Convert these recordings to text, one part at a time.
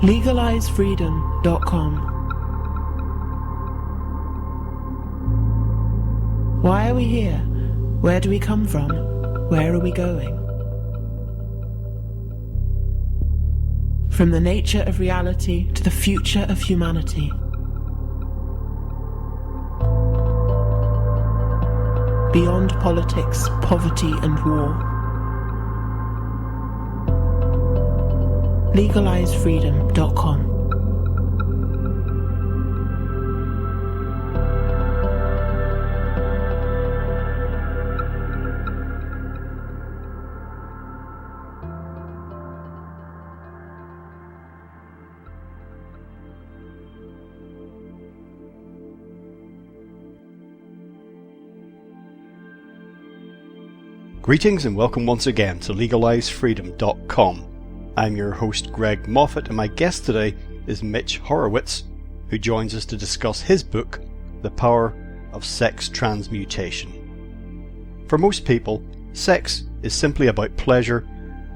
LegalizeFreedom.com. Why are we here? Where do we come from? Where are we going? From the nature of reality to the future of humanity. Beyond politics, poverty, and war. LegalizeFreedom.com. Greetings and welcome once again to LegalizeFreedom.com. I'm your host Greg Moffat, and my guest today is Mitch Horowitz, who joins us to discuss his book, The Power of Sex Transmutation. For most people, sex is simply about pleasure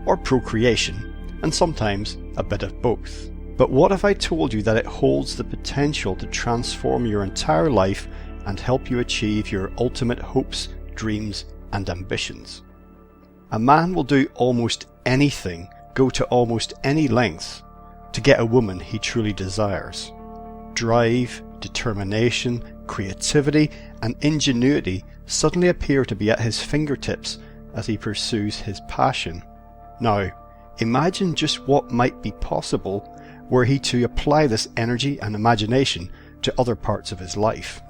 or procreation, and sometimes a bit of both. But what if I told you that it holds the potential to transform your entire life and help you achieve your ultimate hopes, dreams, and ambitions? A man will do almost anything, go to almost any lengths, to get a woman he truly desires. Drive, determination, creativity, and ingenuity suddenly appear to be at his fingertips as he pursues his passion. Now, imagine just what might be possible were he to apply this energy and imagination to other parts of his life.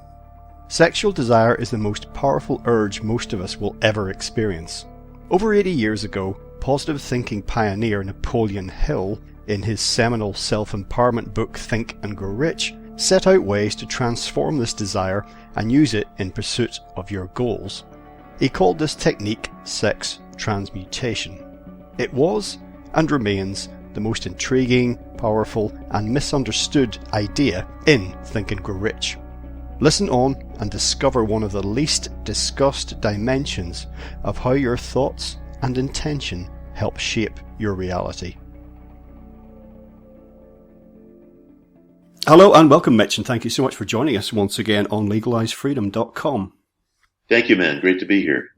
Sexual desire is the most powerful urge most of us will ever experience. Over 80 years ago, positive thinking pioneer Napoleon Hill, in his seminal self-empowerment book Think and Grow Rich, set out ways to transform this desire and use it in pursuit of your goals. He called this technique sex transmutation. It was, and remains, the most intriguing, powerful, and misunderstood idea in Think and Grow Rich. Listen on and discover one of the least discussed dimensions of how your thoughts and intention help shape your reality. Hello and welcome, Mitch, and thank you so much for joining us once again on LegalizeFreedom.com. Thank you, man. Great to be here.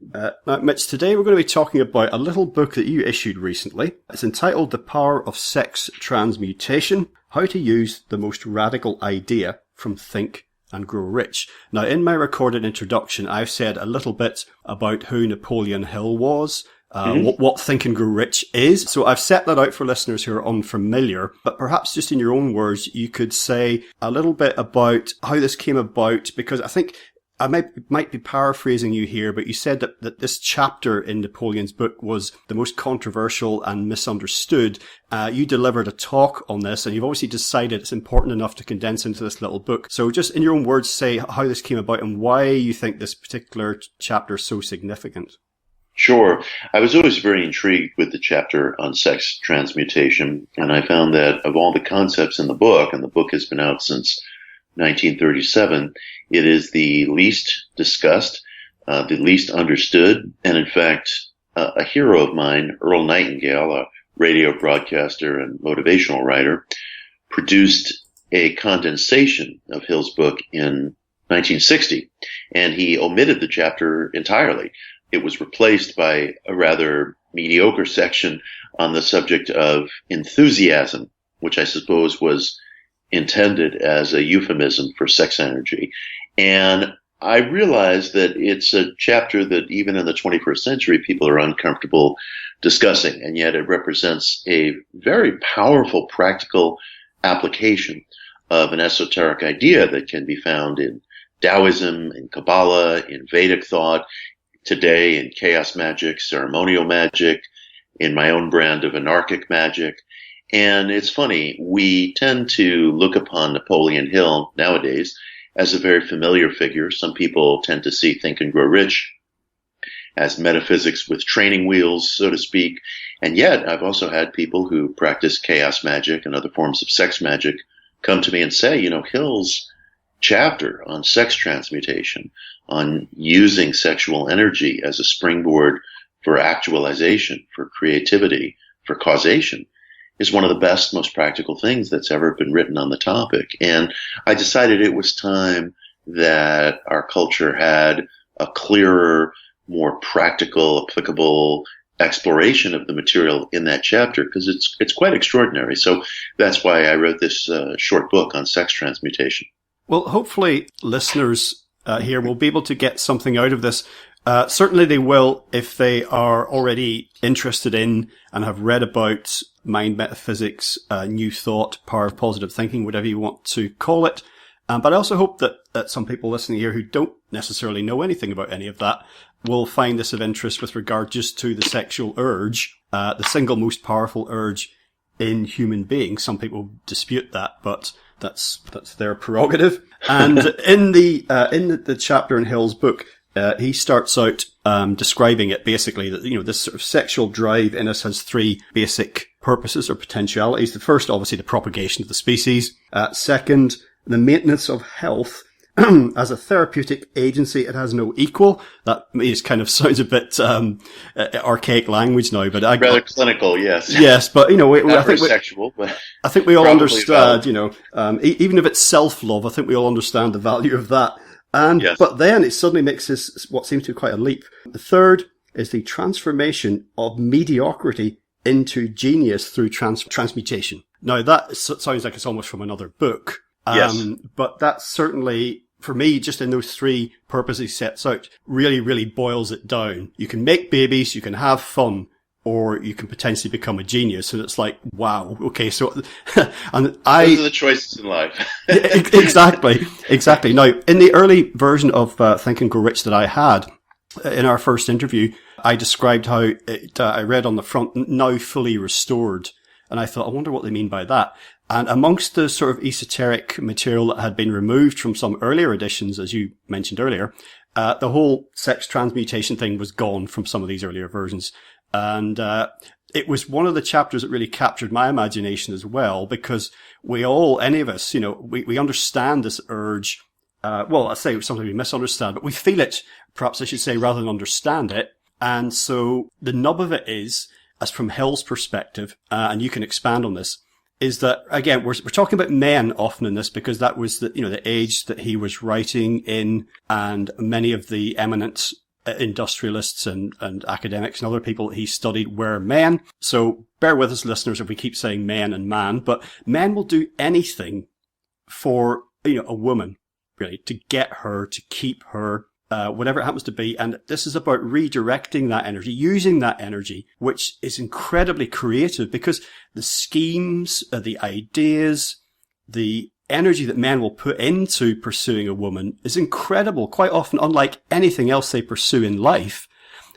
Now, Mitch, today we're going to be talking about a little book that you issued recently. It's entitled The Power of Sex Transmutation, How to Use the Most Radical Idea from Think and Grow Rich. Now, in my recorded introduction, I've said a little bit about who Napoleon Hill was, what Think and Grow Rich is. So I've set that out for listeners who are unfamiliar, but perhaps just in your own words, you could say a little bit about how this came about, because I think I might be paraphrasing you here, but you said that this chapter in Napoleon's book was the most controversial and misunderstood. You delivered a talk on this, and you've obviously decided it's important enough to condense into this little book. So just in your own words, say how this came about and why you think this particular chapter is so significant. Sure. I was always very intrigued with the chapter on sex transmutation, and I found that of all the concepts in the book, and the book has been out since 1937, it is the least discussed, the least understood, and in fact, a hero of mine, Earl Nightingale, a radio broadcaster and motivational writer, produced a condensation of Hill's book in 1960, and he omitted the chapter entirely. It was replaced by a rather mediocre section on the subject of enthusiasm, which I suppose was intended as a euphemism for sex energy. And I realized that it's a chapter that even in the 21st century, people are uncomfortable discussing, and yet it represents a very powerful practical application of an esoteric idea that can be found in Taoism, in Kabbalah, in Vedic thought, today in chaos magic, ceremonial magic, in my own brand of anarchic magic. And it's funny, we tend to look upon Napoleon Hill nowadays as a very familiar figure. Some people tend to see Think and Grow Rich as metaphysics with training wheels, so to speak. And yet I've also had people who practice chaos magic and other forms of sex magic come to me and say, Hill's chapter on sex transmutation, on using sexual energy as a springboard for actualization, for creativity, for causation, is one of the best, most practical things that's ever been written on the topic. And I decided it was time that our culture had a clearer, more practical, applicable exploration of the material in that chapter, because it's quite extraordinary. So that's why I wrote this short book on sex transmutation. Well, hopefully listeners here will be able to get something out of this. Certainly they will if they are already interested in and have read about mind metaphysics, new thought, power of positive thinking, whatever you want to call it. But I also hope that some people listening here who don't necessarily know anything about any of that will find this of interest with regard just to the sexual urge, the single most powerful urge in human beings. Some people dispute that, but that's their prerogative. And in the chapter in Hill's book, he starts out describing it basically that, this sort of sexual drive in us has three basic purposes or potentialities. The first, obviously, the propagation of the species. Second, the maintenance of health. As a therapeutic agency, it has no equal. That kind of sounds a bit archaic language now, but rather clinical, yes. Yes, but I think sexual, but I think we all understand. Even if it's self-love, I think we all understand the value of that. And yes. But then it suddenly makes this what seems to be quite a leap. The third is the transformation of mediocrity into genius through transmutation. Now that sounds like it's almost from another book. Yes. But that certainly, for me, just in those three purposes he sets out, really, really boils it down. You can make babies, you can have fun, or you can potentially become a genius. And it's like, wow, okay, so, and those are the choices in life. Exactly. Now, in the early version of Think and Grow Rich that I had, in our first interview, I described how I read on the front, now fully restored. And I thought, I wonder what they mean by that. And amongst the sort of esoteric material that had been removed from some earlier editions, as you mentioned earlier, the whole sex transmutation thing was gone from some of these earlier versions. And it was one of the chapters that really captured my imagination as well, because we all, any of us, we understand this urge. Well, I say something we misunderstand, but we feel it, perhaps I should say, rather than understand it. And so the nub of it is, as from Hill's perspective, and you can expand on this, is that, again, we're talking about men often in this because that was the age that he was writing in, and many of the eminent industrialists and academics and other people he studied were men. So bear with us, listeners, if we keep saying men and man, but men will do anything for, a woman, really, to get her, to keep her, whatever it happens to be. And this is about redirecting that energy, using that energy, which is incredibly creative because the schemes, the ideas, the energy that men will put into pursuing a woman is incredible, quite often unlike anything else they pursue in life.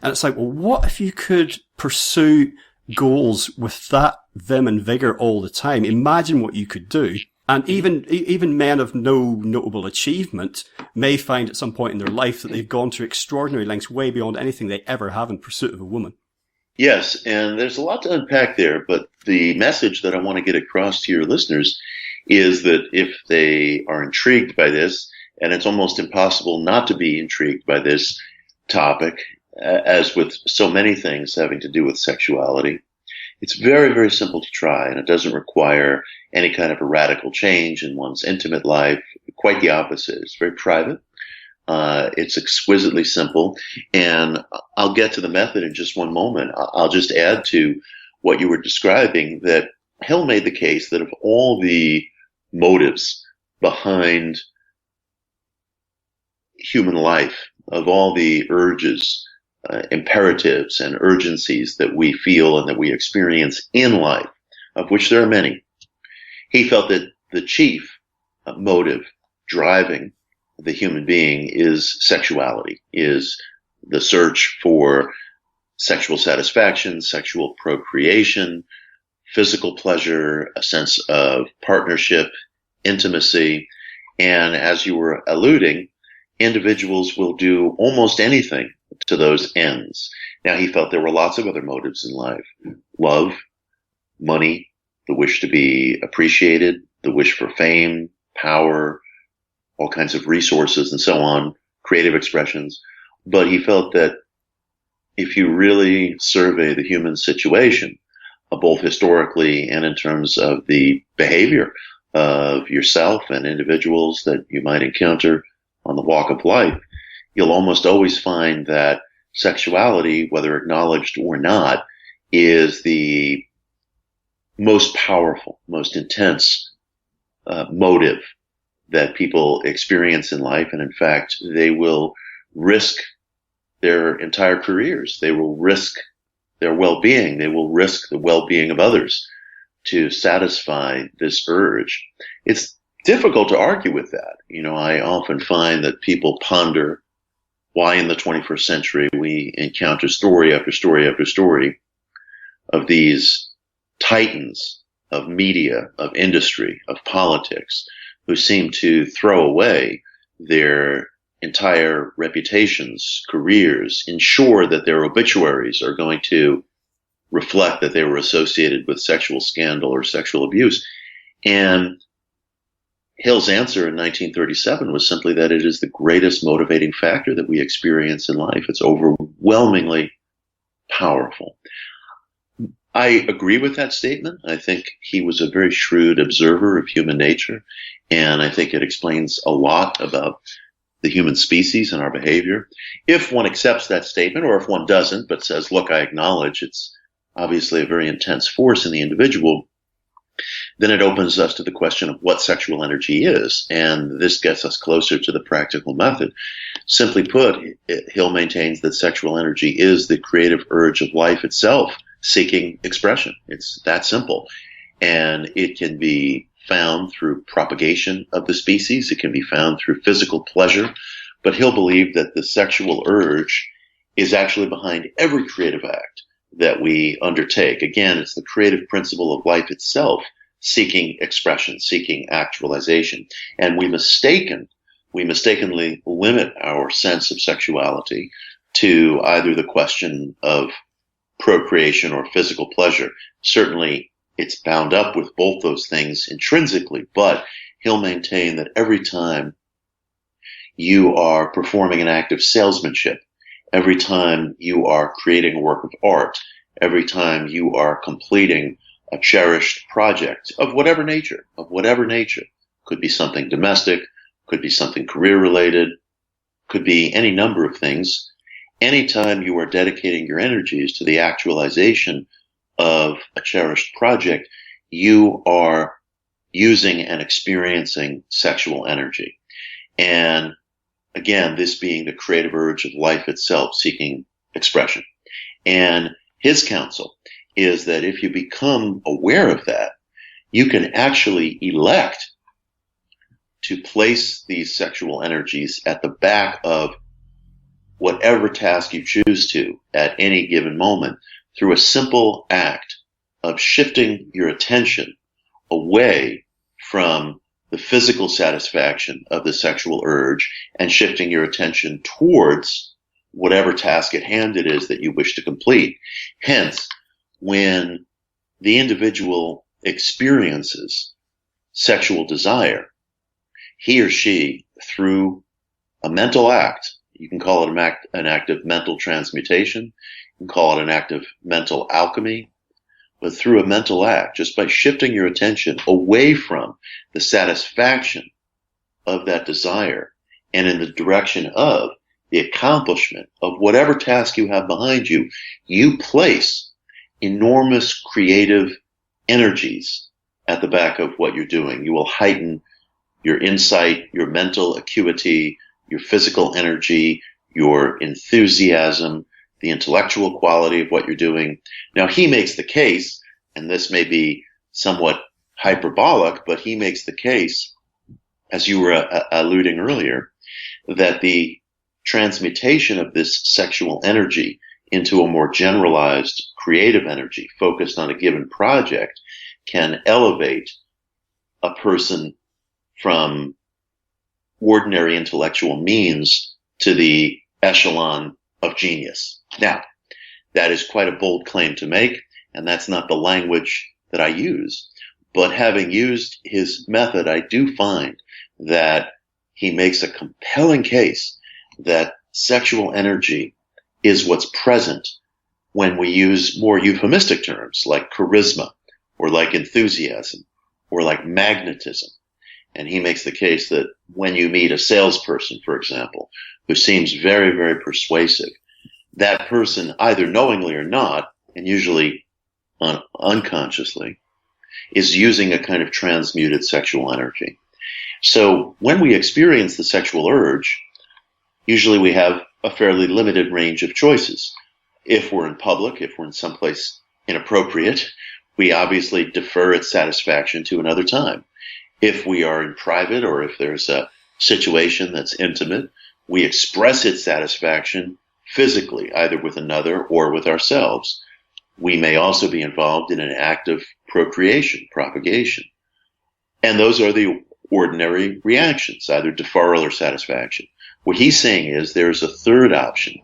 And it's like, well, what if you could pursue goals with that vim and vigor all the time? Imagine what you could do. And even men of no notable achievement may find at some point in their life that they've gone to extraordinary lengths way beyond anything they ever have in pursuit of a woman. Yes, and there's a lot to unpack there, but the message that I want to get across to your listeners is that if they are intrigued by this, and it's almost impossible not to be intrigued by this topic, as with so many things having to do with sexuality, it's very, very simple to try, and it doesn't require any kind of a radical change in one's intimate life. Quite the opposite. It's very private. It's exquisitely simple. And I'll get to the method in just one moment. I'll just add to what you were describing that Hill made the case that of all the motives behind human life, of all the urges, imperatives and urgencies that we feel and that we experience in life, of which there are many, he felt that the chief motive driving the human being is sexuality, is the search for sexual satisfaction, sexual procreation, physical pleasure, a sense of partnership, intimacy. And as you were alluding, individuals will do almost anything to those ends. Now, he felt there were lots of other motives in life: love, money, the wish to be appreciated, the wish for fame, power, all kinds of resources and so on, creative expressions. But he felt that if you really survey the human situation, both historically and in terms of the behavior of yourself and individuals that you might encounter on the walk of life, you'll almost always find that sexuality, whether acknowledged or not, is the most powerful, most intense motive that people experience in life. And in fact, they will risk their entire careers. They will risk their well-being. They will risk the well-being of others to satisfy this urge. It's difficult to argue with that. I often find that people ponder why in the 21st century we encounter story after story after story of these titans of media, of industry, of politics, who seem to throw away their entire reputations, careers, ensure that their obituaries are going to reflect that they were associated with sexual scandal or sexual abuse. And Hill's answer in 1937 was simply that it is the greatest motivating factor that we experience in life. It's overwhelmingly powerful. I agree with that statement. I think he was a very shrewd observer of human nature, and I think it explains a lot about the human species and our behavior. If one accepts that statement, or if one doesn't, but says, look, I acknowledge it's obviously a very intense force in the individual, then it opens us to the question of what sexual energy is. And this gets us closer to the practical method. Simply put, Hill maintains that sexual energy is the creative urge of life itself, seeking expression. It's that simple. And it can be found through propagation of the species. It can be found through physical pleasure. But Hill believed that the sexual urge is actually behind every creative act that we undertake. Again, it's the creative principle of life itself, seeking expression, seeking actualization. And we mistakenly limit our sense of sexuality to either the question of procreation or physical pleasure. Certainly, it's bound up with both those things intrinsically, but Hill maintained that every time you are performing an act of salesmanship, every time you are creating a work of art, every time you are completing a cherished project of whatever nature, could be something domestic, could be something career-related, could be any number of things. Anytime you are dedicating your energies to the actualization of a cherished project, you are using and experiencing sexual energy. And again, this being the creative urge of life itself, seeking expression. And his counsel is that if you become aware of that, you can actually elect to place these sexual energies at the back of whatever task you choose to at any given moment through a simple act of shifting your attention away from the physical satisfaction of the sexual urge and shifting your attention towards whatever task at hand it is that you wish to complete. Hence, when the individual experiences sexual desire, he or she, through a mental act, you can call it an act of mental transmutation, you can call it an act of mental alchemy, but through a mental act, just by shifting your attention away from the satisfaction of that desire and in the direction of the accomplishment of whatever task you have behind you, you place enormous creative energies at the back of what you're doing. You will heighten your insight, your mental acuity, your physical energy, your enthusiasm, the intellectual quality of what you're doing. Now, he makes the case, and this may be somewhat hyperbolic, but he makes the case, as you were alluding earlier, that the transmutation of this sexual energy into a more generalized creative energy focused on a given project can elevate a person from ordinary intellectual means to the echelon of genius. Now, that is quite a bold claim to make, and that's not the language that I use. But having used his method, I do find that he makes a compelling case that sexual energy is what's present when we use more euphemistic terms like charisma or like enthusiasm or like magnetism. And he makes the case that when you meet a salesperson, for example, who seems very, very persuasive, that person, either knowingly or not, and usually unconsciously, is using a kind of transmuted sexual energy. So when we experience the sexual urge, usually we have a fairly limited range of choices. If we're in public, if we're in someplace inappropriate, we obviously defer its satisfaction to another time. If we are in private, or if there's a situation that's intimate, we express its satisfaction physically, either with another or with ourselves. We may also be involved in an act of procreation, propagation. And those are the ordinary reactions, either deferral or satisfaction. What he's saying is there's a third option,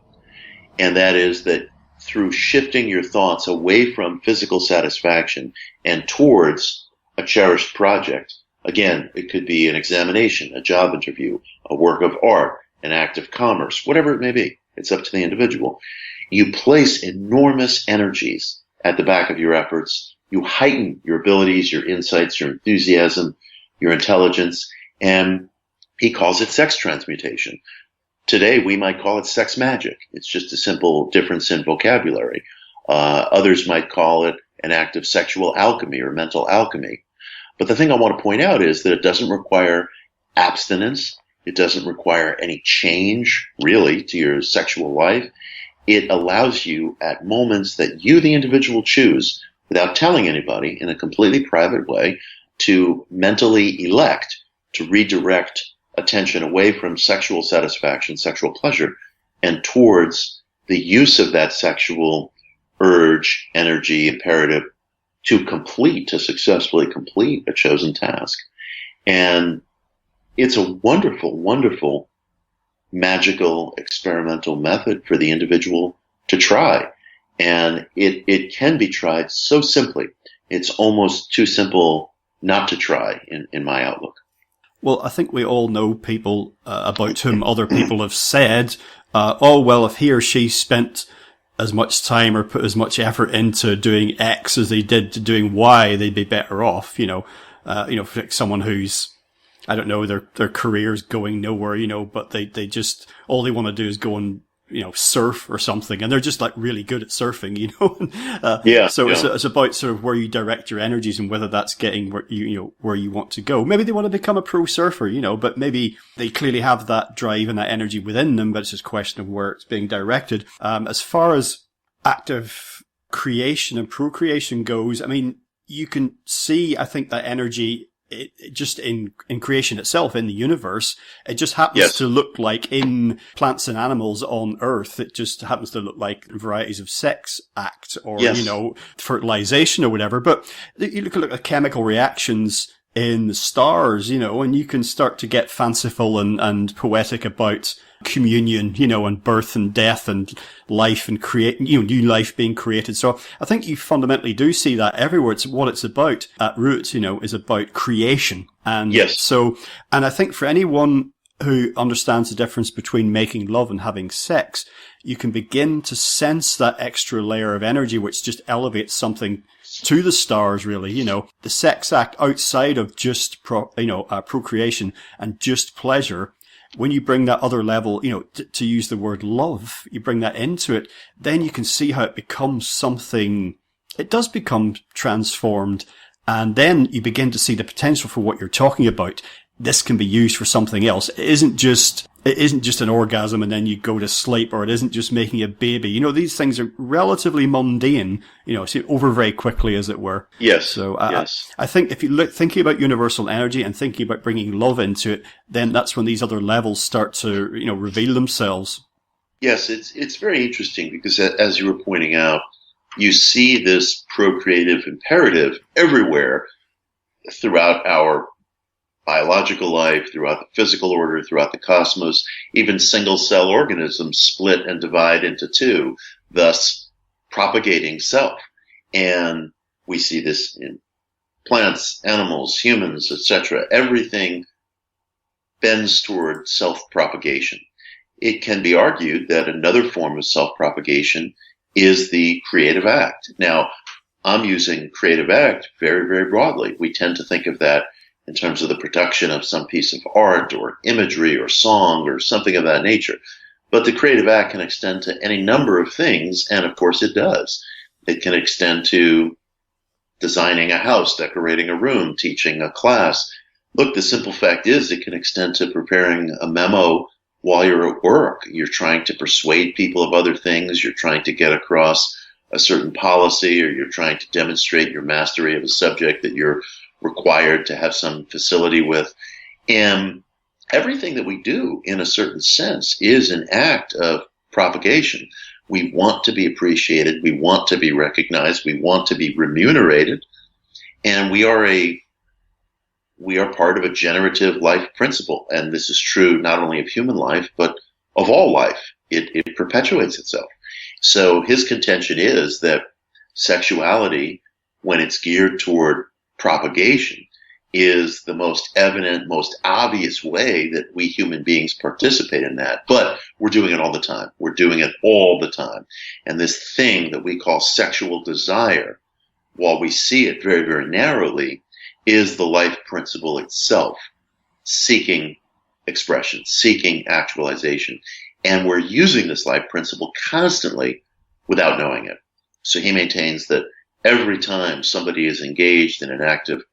and that is that through shifting your thoughts away from physical satisfaction and towards a cherished project, again, it could be an examination, a job interview, a work of art, an act of commerce, whatever it may be. It's up to the individual. You place enormous energies at the back of your efforts. You heighten your abilities, your insights, your enthusiasm, your intelligence, and he calls it sex transmutation. Today, we might call it sex magic. It's just a simple difference in vocabulary. Others might call it an act of sexual alchemy or mental alchemy. But the thing I want to point out is that it doesn't require abstinence. It doesn't require any change, really, to your sexual life. It allows you at moments that you, the individual, choose, without telling anybody, in a completely private way, to mentally elect, to redirect attention away from sexual satisfaction, sexual pleasure, and towards the use of that sexual urge, energy, imperative to successfully complete a chosen task. And it's a wonderful, wonderful, magical, experimental method for the individual to try. And it can be tried so simply. It's almost too simple not to try, in my outlook. Well, I think we all know people about whom other people have said, oh, well, if he or she spent as much time or put as much effort into doing X as they did to doing Y, they'd be better off, for someone who's, I don't know, their career's going nowhere, but they just, all they want to do is go and, surf or something. And they're just like really good at surfing, So it's about sort of where you direct your energies and whether that's getting where where you want to go. Maybe they want to become a pro surfer, but maybe they clearly have that drive and that energy within them, but it's just a question of where it's being directed. As far as active creation and procreation goes, I mean, you can see, I think, that energy it just in creation itself, in the universe, it just happens to look like in plants and animals on Earth. It just happens to look like varieties of sex act or, fertilization or whatever. But you look at chemical reactions in the stars, and you can start to get fanciful and poetic about communion, and birth and death and life and create, new life being created. So I think you fundamentally do see that everywhere. It's what it's about at root, is about creation. And and I think for anyone who understands the difference between making love and having sex, you can begin to sense that extra layer of energy, which just elevates something to the stars, really. The sex act outside of just procreation and just pleasure. When you bring that other level, to use the word love, you bring that into it, then you can see how it becomes something, it does become transformed. And then you begin to see the potential for what you're talking about. This can be used for something else. It isn't just an orgasm and then you go to sleep, or it isn't just making a baby. These things are relatively mundane, over very quickly, as it were. Yes. So I think if you thinking about universal energy and thinking about bringing love into it, then that's when these other levels start to, reveal themselves. Yes, it's very interesting because, as you were pointing out, you see this procreative imperative everywhere throughout our biological life, throughout the physical order, throughout the cosmos. Even single-cell organisms split and divide into two, thus propagating self. And we see this in plants, animals, humans, etc. Everything bends toward self-propagation. It can be argued that another form of self-propagation is the creative act. Now, I'm using creative act very, very broadly. We tend to think of that in terms of the production of some piece of art or imagery or song or something of that nature. But the creative act can extend to any number of things, and of course it does. It can extend to designing a house, decorating a room, teaching a class. Look, the simple fact is it can extend to preparing a memo while you're at work. You're trying to persuade people of other things. You're trying to get across a certain policy, or you're trying to demonstrate your mastery of a subject that you're required to have some facility with. And everything that we do, in a certain sense, is an act of propagation. We want to be appreciated. We want to be recognized. We want to be remunerated. And we are part of a generative life principle. And this is true not only of human life, but of all life. It perpetuates itself. So his contention is that sexuality, when it's geared toward propagation, is the most evident, most obvious way that we human beings participate in that. But we're doing it all the time. We're doing it all the time. And this thing that we call sexual desire, while we see it very, very narrowly, is the life principle itself, seeking expression, seeking actualization. And we're using this life principle constantly without knowing it. So he maintains that every time somebody is engaged in an act of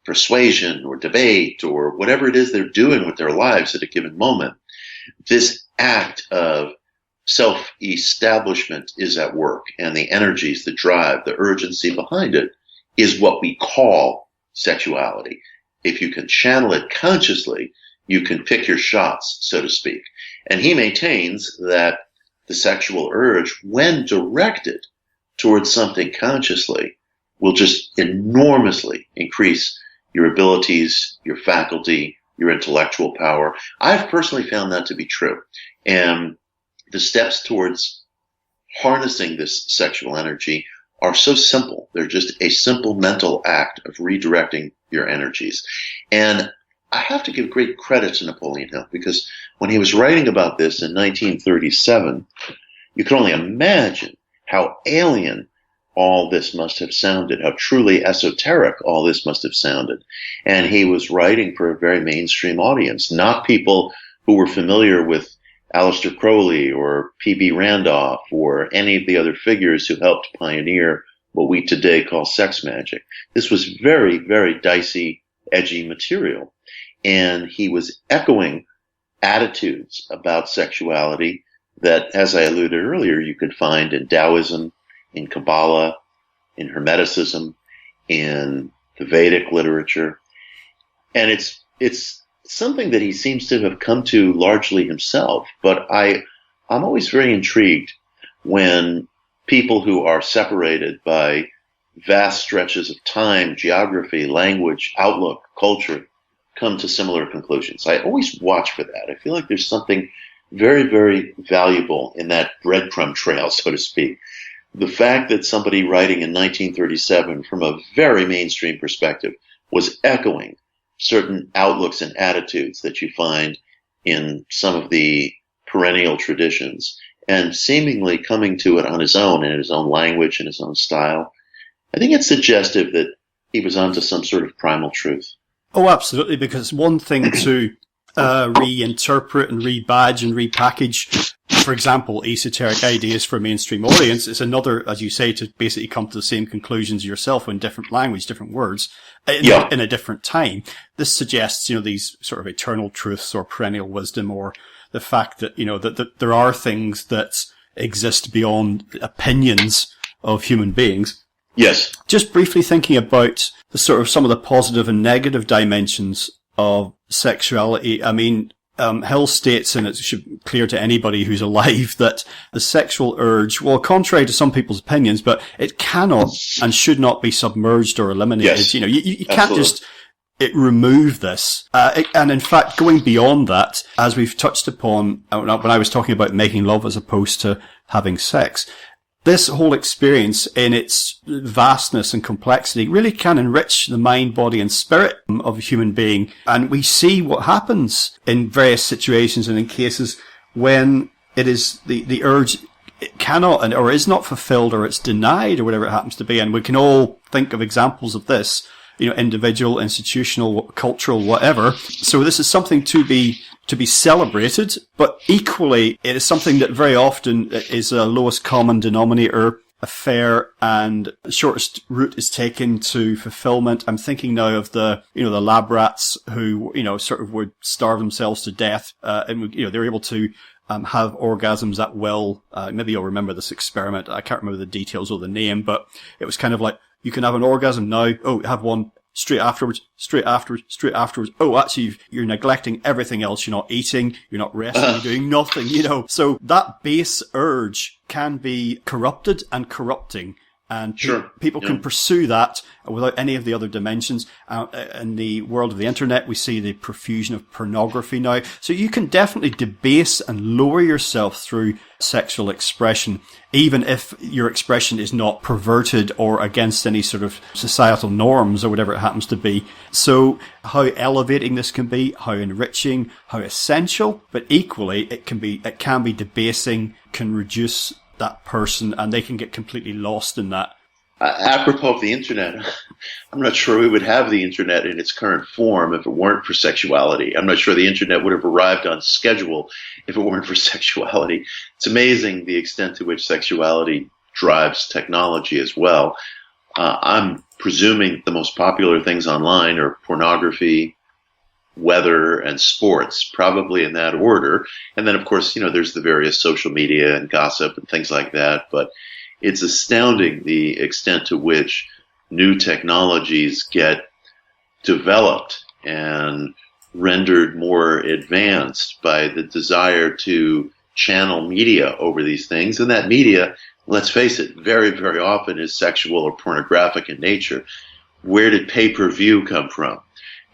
persuasion or debate or whatever it is they're doing with their lives at a given moment, this act of self-establishment is at work, and the energies, the drive, the urgency behind it is what we call sexuality. If you can channel it consciously, you can pick your shots, so to speak. And he maintains that the sexual urge, when directed towards something consciously, will just enormously increase your abilities, your faculty, your intellectual power. I've personally found that to be true. And the steps towards harnessing this sexual energy are so simple. They're just a simple mental act of redirecting your energies. And I have to give great credit to Napoleon Hill, because when he was writing about this in 1937, you can only imagine how alien all this must have sounded, how truly esoteric all this must have sounded. And he was writing for a very mainstream audience, not people who were familiar with Aleister Crowley or P.B. Randolph or any of the other figures who helped pioneer what we today call sex magic. This was very, very dicey, edgy material. And he was echoing attitudes about sexuality that, as I alluded earlier, you could find in Taoism, in Kabbalah, in Hermeticism, in the Vedic literature. And it's something that he seems to have come to largely himself. But I'm always very intrigued when people who are separated by vast stretches of time, geography, language, outlook, culture, come to similar conclusions. I always watch for that. I feel like there's something very, very valuable in that breadcrumb trail, so to speak. The fact that somebody writing in 1937 from a very mainstream perspective was echoing certain outlooks and attitudes that you find in some of the perennial traditions, and seemingly coming to it on his own, in his own language and his own style, I think it's suggestive that he was onto some sort of primal truth. Oh, absolutely, because it's one thing to reinterpret and rebadge and repackage, for example, esoteric ideas for a mainstream audience. It's another, as you say, to basically come to the same conclusions yourself in different language, different words, in a different time. This suggests, these sort of eternal truths or perennial wisdom, or the fact that, that there are things that exist beyond opinions of human beings. Yes. Just briefly thinking about the sort of some of the positive and negative dimensions of sexuality. I mean, Hill states, and it should be clear to anybody who's alive, that the sexual urge, well, contrary to some people's opinions, but it cannot and should not be submerged or eliminated. Yes. You can't just remove this. And in fact, going beyond that, as we've touched upon when I was talking about making love as opposed to having sex, this whole experience in its vastness and complexity really can enrich the mind, body and spirit of a human being. And we see what happens in various situations and in cases when it is the urge it cannot or is not fulfilled, or it's denied, or whatever it happens to be. And we can all think of examples of this, individual, institutional, cultural, whatever. So this is something to be celebrated, but equally it is something that very often is a lowest common denominator affair, and the shortest route is taken to fulfillment. I'm thinking now of the lab rats who, sort of would starve themselves to death, and they're able to have orgasms at will. Maybe you'll remember this experiment. I can't remember the details or the name, but it was kind of like, you can have an orgasm now. Oh, have one straight afterwards. Oh, actually, you're neglecting everything else. You're not eating. You're not resting. You're doing nothing, So that base urge can be corrupted and corrupting. And people can pursue that without any of the other dimensions. In the world of the internet, we see the profusion of pornography now. So you can definitely debase and lower yourself through sexual expression, even if your expression is not perverted or against any sort of societal norms or whatever it happens to be. So how elevating this can be, how enriching, how essential, but equally it can be debasing, can reduce that person, and they can get completely lost in that. Apropos of the internet, I'm not sure we would have the internet in its current form if it weren't for sexuality. I'm not sure the internet would have arrived on schedule if it weren't for sexuality. It's amazing the extent to which sexuality drives technology as well. I'm presuming the most popular things online are pornography, weather, and sports, probably in that order. And then, of course, there's the various social media and gossip and things like that. But it's astounding the extent to which new technologies get developed and rendered more advanced by the desire to channel media over these things. And that media, let's face it, very, very often is sexual or pornographic in nature. Where did pay-per-view come from?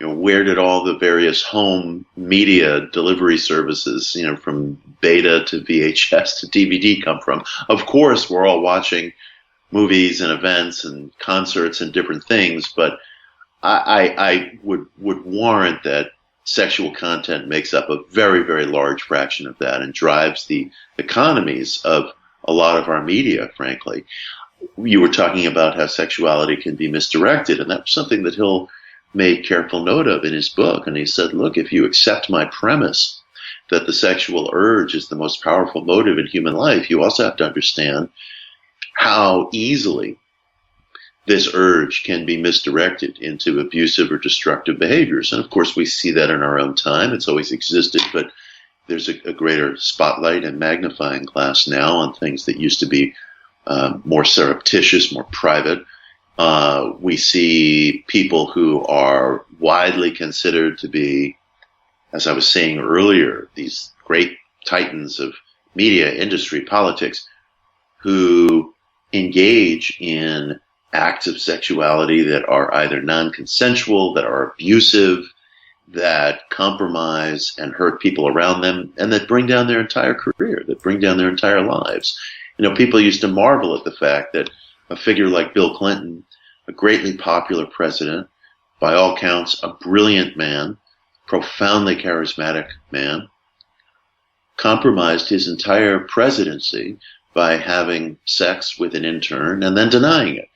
Where did all the various home media delivery services, from beta to VHS to DVD come from? Of course, we're all watching movies and events and concerts and different things, but I would warrant that sexual content makes up a very, very large fraction of that and drives the economies of a lot of our media, frankly. You were talking about how sexuality can be misdirected, and that's something that Hill made careful note of in his book. And he said, look, if you accept my premise that the sexual urge is the most powerful motive in human life, you also have to understand how easily this urge can be misdirected into abusive or destructive behaviors. And of course, we see that in our own time. It's always existed, but there's a greater spotlight and magnifying glass now on things that used to be more surreptitious, more private. We see people who are widely considered to be, as I was saying earlier, these great titans of media, industry, politics, who engage in acts of sexuality that are either non-consensual, that are abusive, that compromise and hurt people around them, and that bring down their entire career, that bring down their entire lives. People used to marvel at the fact that a figure like Bill Clinton, a greatly popular president, by all counts, a brilliant man, profoundly charismatic man, compromised his entire presidency by having sex with an intern and then denying it.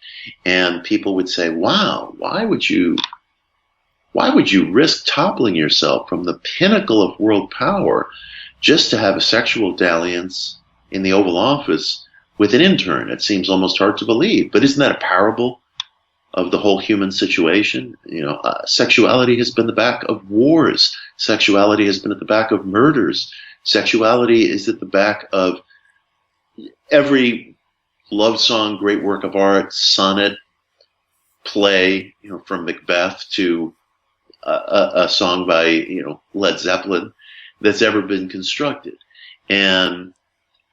And people would say, wow, why would you risk toppling yourself from the pinnacle of world power just to have a sexual dalliance in the Oval Office with an intern? It seems almost hard to believe. But isn't that a parable of the whole human situation? Sexuality has been the back of wars. Sexuality has been at the back of murders. Sexuality is at the back of every love song, great work of art, sonnet, play, from Macbeth to a song by, Led Zeppelin that's ever been constructed. And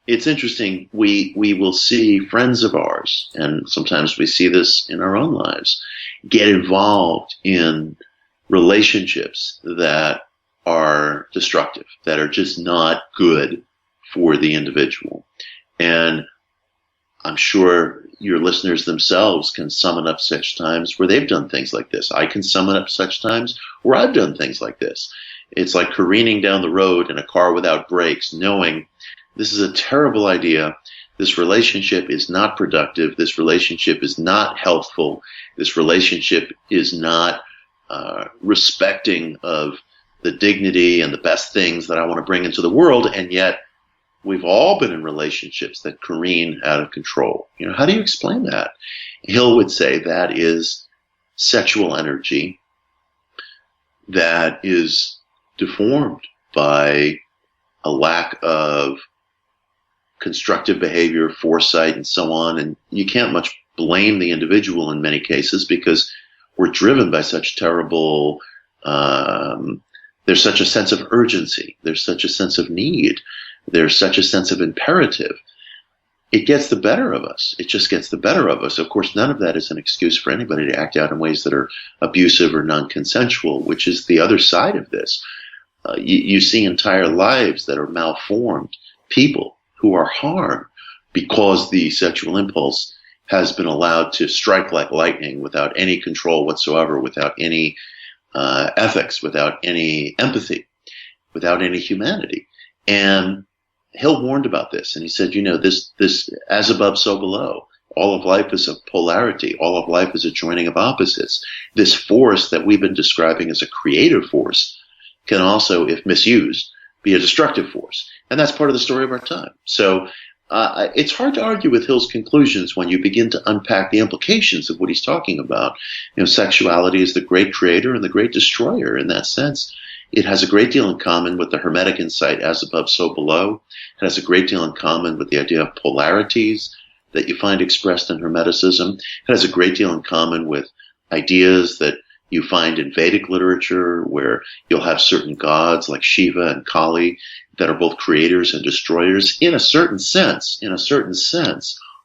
it's interesting, we will see friends of ours, and sometimes we see this in our own lives, get involved in relationships that are destructive, that are just not good for the individual. And I'm sure your listeners themselves can summon up such times where they've done things like this. I can summon up such times where I've done things like this. It's like careening down the road in a car without brakes, knowing this is a terrible idea. This relationship is not productive. This relationship is not healthful. This relationship is not respecting of the dignity and the best things that I want to bring into the world. And yet we've all been in relationships that careen out of control. How do you explain that? Hill would say that is sexual energy that is deformed by a lack of constructive behavior, foresight, and so on. And you can't much blame the individual in many cases because we're driven by such terrible, there's such a sense of urgency. There's such a sense of need. There's such a sense of imperative. It gets the better of us. It just gets the better of us. Of course, none of that is an excuse for anybody to act out in ways that are abusive or non-consensual, which is the other side of this. You see entire lives that are malformed, people who are harmed because the sexual impulse has been allowed to strike like lightning without any control whatsoever, without any ethics, without any empathy, without any humanity. And Hill warned about this, and he said, this as above, so below. All of life is a polarity. All of life is a joining of opposites. This force that we've been describing as a creative force can also, if misused, be a destructive force. And that's part of the story of our time. So it's hard to argue with Hill's conclusions when you begin to unpack the implications of what he's talking about. Sexuality is the great creator and the great destroyer. In that sense, it has a great deal in common with the Hermetic insight, as above, so below. It has a great deal in common with the idea of polarities that you find expressed in Hermeticism. It has a great deal in common with ideas that you find in Vedic literature, where you'll have certain gods like Shiva and Kali that are both creators and destroyers. In a certain sense,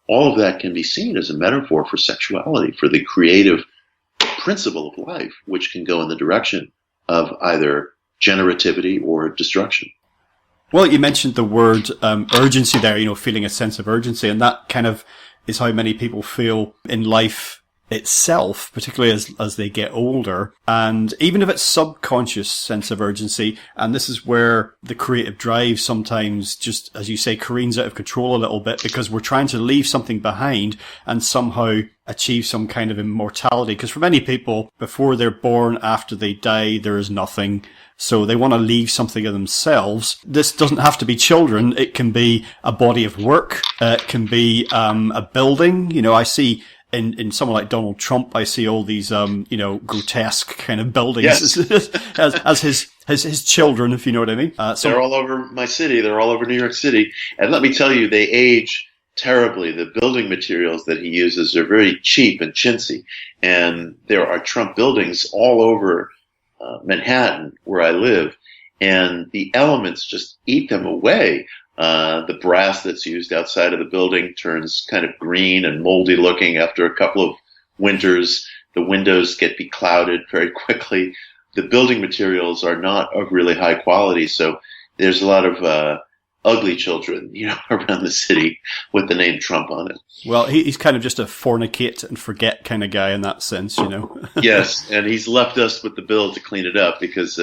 all of that can be seen as a metaphor for sexuality, for the creative principle of life, which can go in the direction of either generativity or destruction. Well, you mentioned the word urgency there, feeling a sense of urgency, and that kind of is how many people feel in life itself, particularly as they get older. And even if it's subconscious sense of urgency, and this is where the creative drive sometimes just, as you say, careens out of control a little bit, because we're trying to leave something behind and somehow achieve some kind of immortality. Because for many people, before they're born, after they die, there is nothing. So they want to leave something of themselves. This doesn't have to be children. It can be a body of work. It can be a building. I see in someone like Donald Trump, I see all these, grotesque kind of buildings as his children, if you know what I mean. They're all over my city. They're all over New York City. And let me tell you, they age terribly. The building materials that he uses are very cheap and chintzy. And there are Trump buildings all over Manhattan, where I live, and the elements just eat them away. The brass that's used outside of the building turns kind of green and moldy looking after a couple of winters. The windows get beclouded very quickly. The building materials are not of really high quality, so there's a lot of ugly children, around the city with the name Trump on it. Well, he's kind of just a fornicate and forget kind of guy in that sense, Yes, and he's left us with the bill to clean it up, because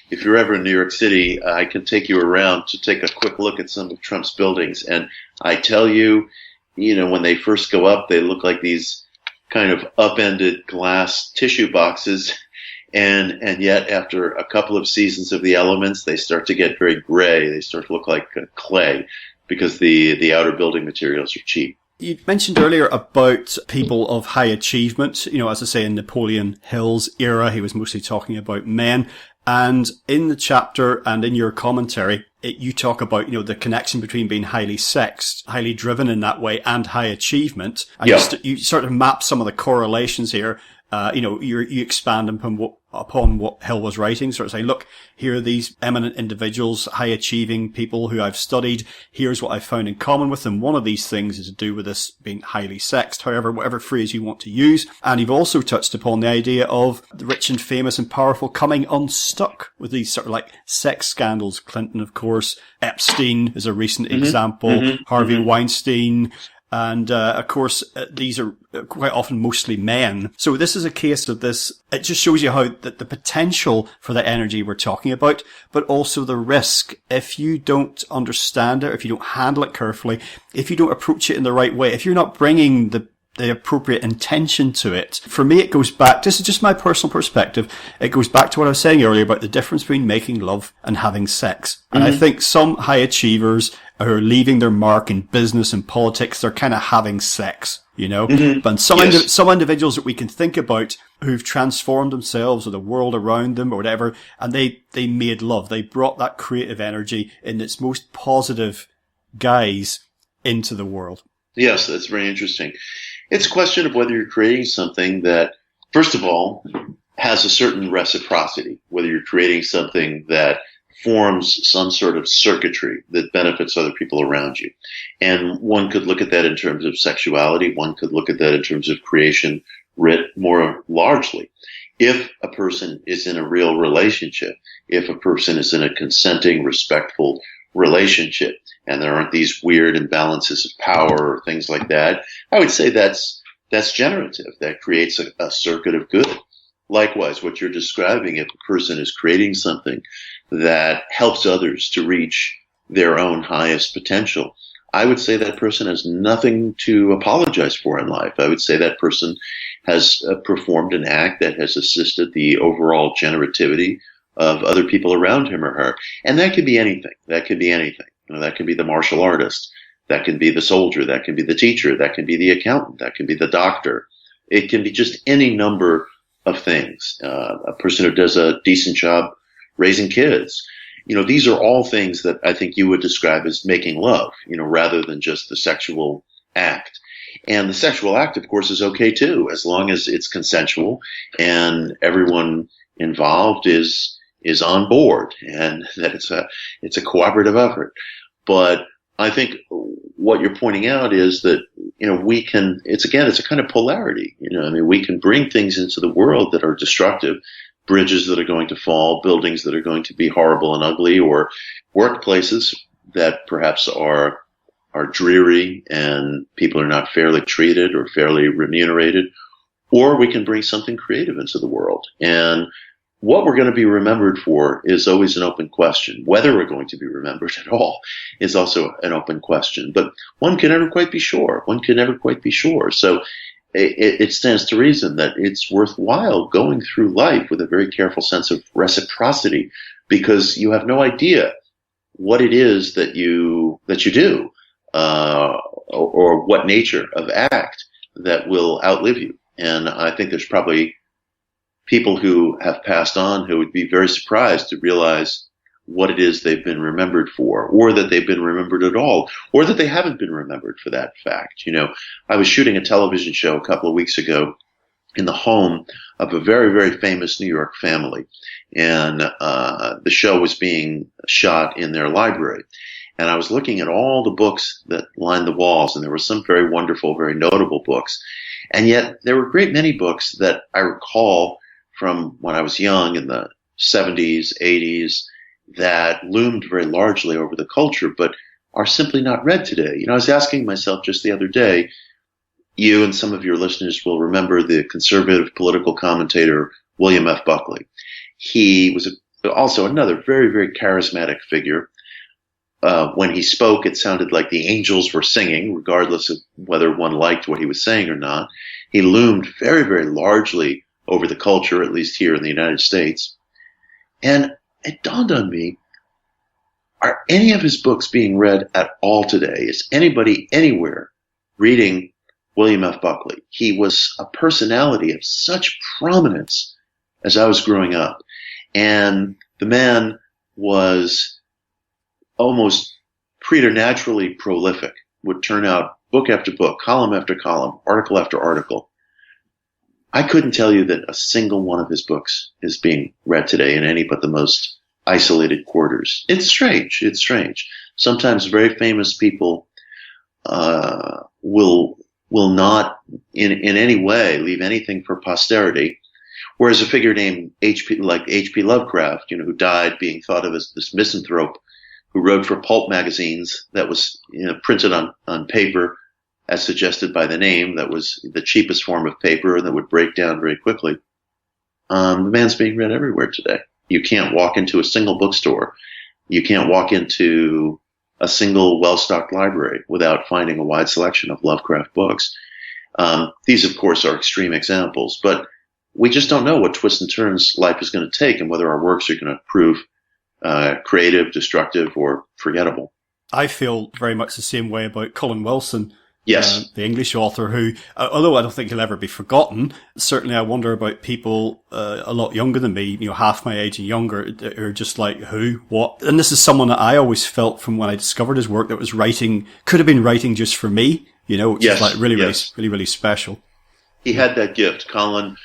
if you're ever in New York City, I can take you around to take a quick look at some of Trump's buildings. And I tell you, when they first go up, they look like these kind of upended glass tissue boxes. And yet, after a couple of seasons of the elements, they start to get very gray. They start to look like clay because the outer building materials are cheap. You mentioned earlier about people of high achievement. As I say, in Napoleon Hill's era, he was mostly talking about men. And in the chapter and in your commentary, you talk about, the connection between being highly sexed, highly driven in that way, and high achievement. And you sort of map some of the correlations here. You expand upon what Hill was writing, sort of saying, look, here are these eminent individuals, high achieving people who I've studied. Here's what I've found in common with them. One of these things is to do with this being highly sexed, however, whatever phrase you want to use. And you've also touched upon the idea of the rich and famous and powerful coming unstuck with these sort of like sex scandals. Clinton, of course, Epstein is a recent example, Harvey Weinstein. And, of course, these are quite often mostly men. So this is a case of this. It just shows you how the potential for the energy we're talking about, but also the risk. If you don't understand it, if you don't handle it carefully, if you don't approach it in the right way, if you're not bringing the appropriate intention to it. For me, it goes back, this is just my personal perspective, it goes back to what I was saying earlier about the difference between making love and having sex. And I think some high achievers are leaving their mark in business and politics, they're kind of having sex, you know? But some individuals that we can think about who've transformed themselves or the world around them or whatever, and they made love. They brought that creative energy in its most positive guise into the world. Yes, that's very interesting. It's a question of whether you're creating something that, first of all, has a certain reciprocity, whether you're creating something that forms some sort of circuitry that benefits other people around you. And one could look at that in terms of sexuality. One could look at that in terms of creation writ more largely. If a person is in a real relationship, if a person is in a consenting, respectful relationship, and there aren't these weird imbalances of power or things like that, I would say that's generative. That creates a circuit of good. Likewise, what you're describing, if a person is creating something that helps others to reach their own highest potential, I would say that person has nothing to apologize for in life. I would say that person has performed an act that has assisted the overall generativity of other people around him or her. And that could be anything. That could be anything. You know, that can be the martial artist. That can be the soldier. That can be the teacher. That can be the accountant. That can be the doctor. It can be just any number of things. A person who does a decent job raising kids. You know, these are all things that I think you would describe as making love, you know, rather than just the sexual act. And the sexual act, of course, is okay too, as long as it's consensual and everyone involved is on board and that it's a cooperative effort. But I think what you're pointing out is that, you know, it's a kind of polarity. You know, I mean, we can bring things into the world that are destructive, bridges that are going to fall, buildings that are going to be horrible and ugly, or workplaces that perhaps are dreary and people are not fairly treated or fairly remunerated, or we can bring something creative into the world. And what we're going to be remembered for is always an open question. Whether we're going to be remembered at all is also an open question. But one can never quite be sure. So it stands to reason that it's worthwhile going through life with a very careful sense of reciprocity, because you have no idea what it is that you do, or what nature of act that will outlive you. And I think there's probably people who have passed on who would be very surprised to realize what it is they've been remembered for, or that they've been remembered at all, or that they haven't been remembered for that fact. You know, I was shooting a television show a couple of weeks ago in the home of a very, very famous New York family. And the show was being shot in their library. And I was looking at all the books that lined the walls, and there were some very wonderful, very notable books. And yet there were a great many books that I recall from when I was young in the 70s, 80s, that loomed very largely over the culture, but are simply not read today. You know, I was asking myself just the other day, you and some of your listeners will remember the conservative political commentator William F. Buckley. He was also another very, very charismatic figure. When he spoke, it sounded like the angels were singing, regardless of whether one liked what he was saying or not. He loomed very, very largely over the culture, at least here in the United States. And it dawned on me, are any of his books being read at all today? Is anybody anywhere reading William F. Buckley? He was a personality of such prominence as I was growing up. And the man was almost preternaturally prolific, would turn out book after book, column after column, article after article. I couldn't tell you that a single one of his books is being read today in any but the most isolated quarters. It's strange. Sometimes very famous people will not in any way leave anything for posterity, whereas a figure named H.P. Lovecraft, you know, who died being thought of as this misanthrope who wrote for pulp magazines that was, you know, printed on paper as suggested by the name, that was the cheapest form of paper and that would break down very quickly. The man's being read everywhere today. You can't walk into a single bookstore. You can't walk into a single well-stocked library without finding a wide selection of Lovecraft books. These, of course, are extreme examples, but we just don't know what twists and turns life is going to take and whether our works are going to prove creative, destructive, or forgettable. I feel very much the same way about Colin Wilson. Yes. The English author who, although I don't think he'll ever be forgotten, certainly I wonder about people a lot younger than me, half my age and younger, who are just like, who, what? And this is someone that I always felt from when I discovered his work that was could have been writing just for me, which is like really special. He had that gift. Colin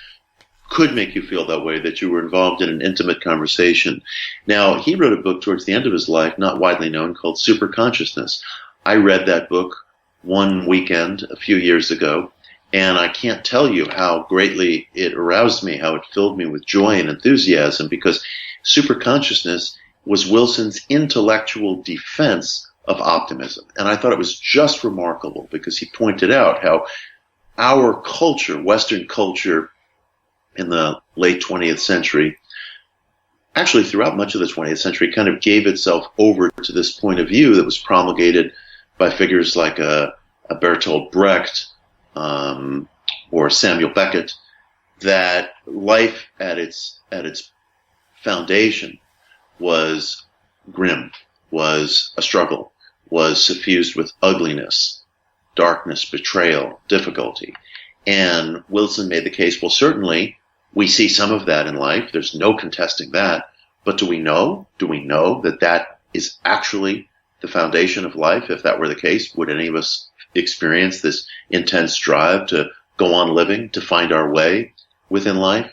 could make you feel that way, that you were involved in an intimate conversation. Now, he wrote a book towards the end of his life, not widely known, called Superconsciousness. I read that book one weekend a few years ago, and I can't tell you how greatly it aroused me, how it filled me with joy and enthusiasm, because superconsciousness was Wilson's intellectual defense of optimism. And I thought it was just remarkable because he pointed out how our culture, Western culture in the late 20th century, actually throughout much of the 20th century, kind of gave itself over to this point of view that was promulgated by figures like a Bertolt Brecht or Samuel Beckett, that life at its foundation was grim, was a struggle, was suffused with ugliness, darkness, betrayal, difficulty. And Wilson made the case, well, certainly we see some of that in life. There's no contesting that. But do we know? Do we know that that is actually the foundation of life? If that were the case, would any of us experience this intense drive to go on living, to find our way within life?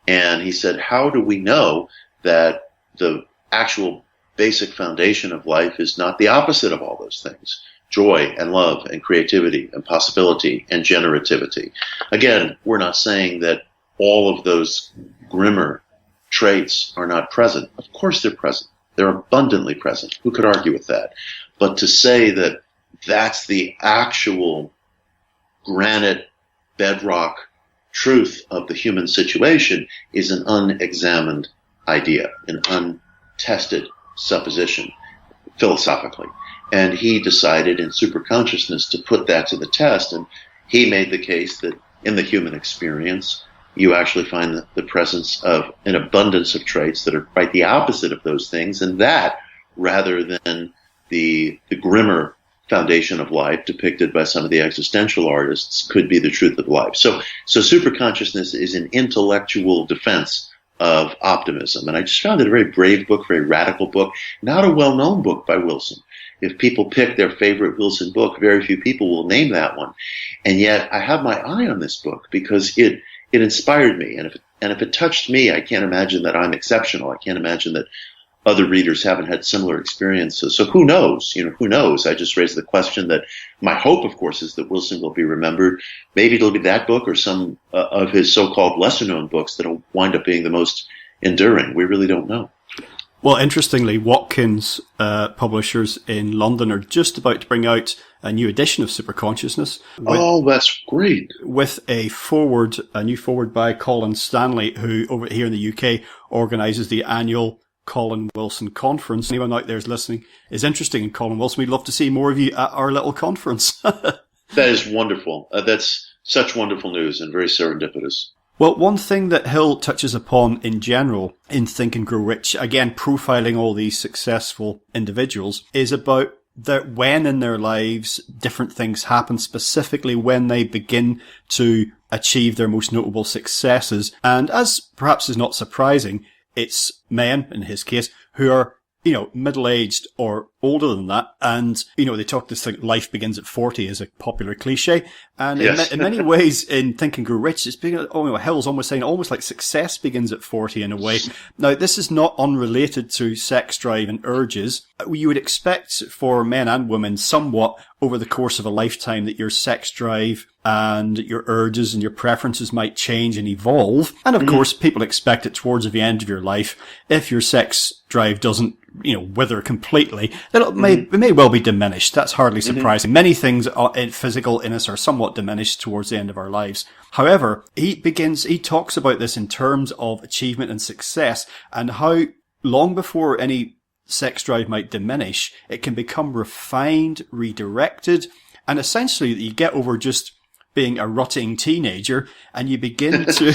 And he said, how do we know that the actual basic foundation of life is not the opposite of all those things? Joy and love and creativity and possibility and generativity. Again, we're not saying that all of those grimmer traits are not present. Of course they're present. They're abundantly present. Who could argue with that? But to say that that's the actual granite bedrock truth of the human situation is an unexamined idea, an untested supposition philosophically. And he decided in Superconsciousness to put that to the test. And he made the case that in the human experience, you actually find the presence of an abundance of traits that are quite the opposite of those things, and that, rather than the grimmer foundation of life depicted by some of the existential artists, could be the truth of life. So Superconsciousness is an intellectual defense of optimism, and I just found it a very brave book, very radical book, not a well-known book by Wilson. If people pick their favorite Wilson book, very few people will name that one, and yet I have my eye on this book because it inspired me, and if it touched me, I can't imagine that I'm exceptional. I can't imagine that other readers haven't had similar experiences. So who knows? Who knows? I just raised the question that my hope, of course, is that Wilson will be remembered. Maybe it'll be that book or some of his so-called lesser-known books that'll wind up being the most enduring. We really don't know. Well, interestingly, Watkins publishers in London are just about to bring out a new edition of Superconsciousness. Oh, that's great. With a new forward by Colin Stanley, who over here in the UK organises the annual Colin Wilson Conference. Anyone out there is listening is interested in Colin Wilson, we'd love to see more of you at our little conference. That is wonderful. That's such wonderful news and very serendipitous. Well, one thing that Hill touches upon in general in Think and Grow Rich, again, profiling all these successful individuals, is about that when in their lives different things happen, specifically when they begin to achieve their most notable successes. And as perhaps is not surprising, it's men, in his case, who are, middle-aged or older than that. And, they talk this thing, life begins at 40 is a popular cliche. And Yes. in many ways, in Think and Grow Rich, it's Hill's almost saying almost like success begins at 40 in a way. Now, this is not unrelated to sex drive and urges. You would expect for men and women somewhat over the course of a lifetime that your sex drive and your urges and your preferences might change and evolve. And of course, people expect it towards the end of your life. If your sex drive doesn't, wither completely, then it may well be diminished. That's hardly surprising. Many things physical in us are somewhat diminished towards the end of our lives. However, he talks about this in terms of achievement and success and how long before any sex drive might diminish, it can become refined, redirected, and essentially you get over just being a rutting teenager and you begin to,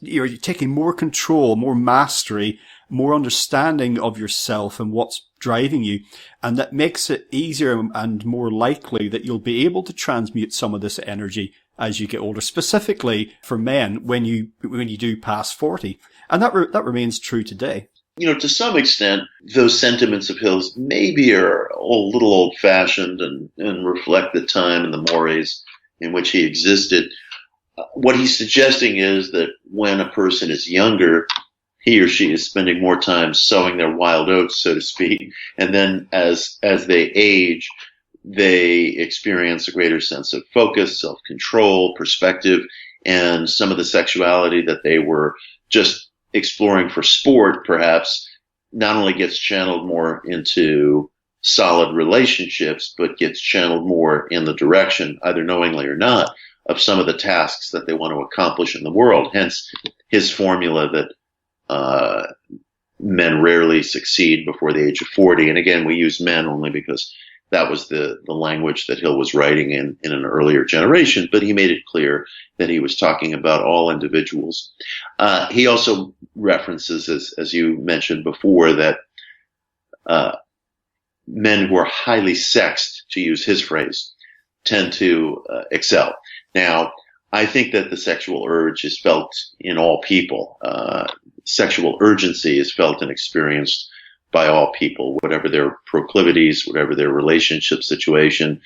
you're taking more control, more mastery, more understanding of yourself and what's driving you. And that makes it easier and more likely that you'll be able to transmute some of this energy as you get older, specifically for men when you do pass 40. And that remains true today. To some extent, those sentiments of Hill's maybe are a little old-fashioned and reflect the time and the mores in which he existed. What he's suggesting is that when a person is younger, he or she is spending more time sowing their wild oats, so to speak, and then as they age, they experience a greater sense of focus, self-control, perspective, and some of the sexuality that they were just exploring for sport, perhaps, not only gets channeled more into solid relationships, but gets channeled more in the direction, either knowingly or not, of some of the tasks that they want to accomplish in the world. Hence his formula that men rarely succeed before the age of 40. And again, we use men only because that was the language that Hill was writing in an earlier generation, but he made it clear that he was talking about all individuals. He also references, as you mentioned before, that men who are highly sexed, to use his phrase, tend to excel. Now, I think that the sexual urge is felt in all people. Sexual urgency is felt and experienced by all people, whatever their proclivities, whatever their relationship situation.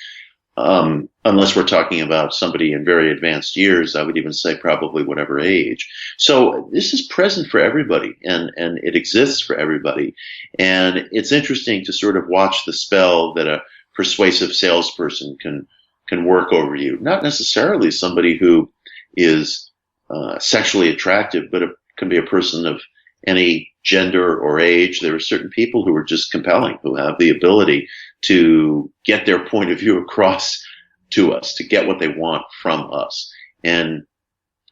Unless we're talking about somebody in very advanced years, I would even say probably whatever age. So this is present for everybody, and it exists for everybody. And it's interesting to sort of watch the spell that a persuasive salesperson can work over you. Not necessarily somebody who is sexually attractive, but it can be a person of any gender or age. There are certain people who are just compelling, who have the ability to get their point of view across to us, to get what they want from us. And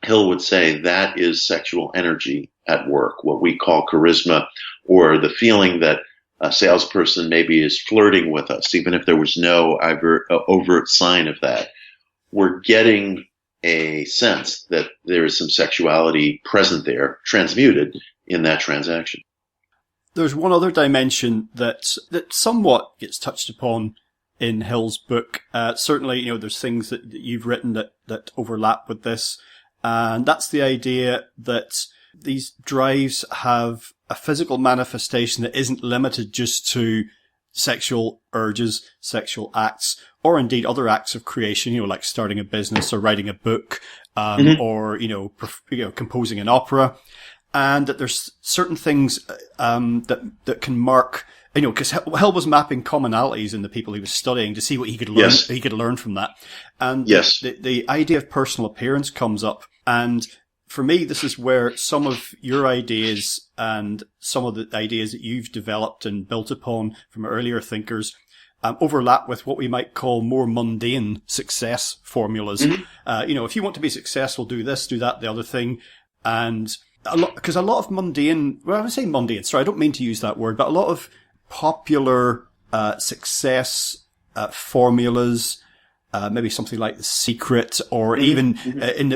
Hill would say that is sexual energy at work, what we call charisma, or the feeling that a salesperson maybe is flirting with us, even if there was no overt sign of that. We're getting a sense that there is some sexuality present there, transmuted in that transaction. There's one other dimension that somewhat gets touched upon in Hill's book. Certainly, there's things that you've written that overlap with this. And that's the idea that these drives have a physical manifestation that isn't limited just to sexual urges, sexual acts, or indeed other acts of creation, like starting a business or writing a book, or, composing an opera. And that there's certain things, that can mark, because Hill was mapping commonalities in the people he was studying to see what he could learn, Yes. he could learn from that. And Yes. the idea of personal appearance comes up. And for me, this is where some of your ideas and some of the ideas that you've developed and built upon from earlier thinkers overlap with what we might call more mundane success formulas. If you want to be successful, do this, do that, the other thing. And because a lot of mundane, well, I would say mundane, sorry, I don't mean to use that word, but a lot of popular success formulas, maybe something like The Secret, or even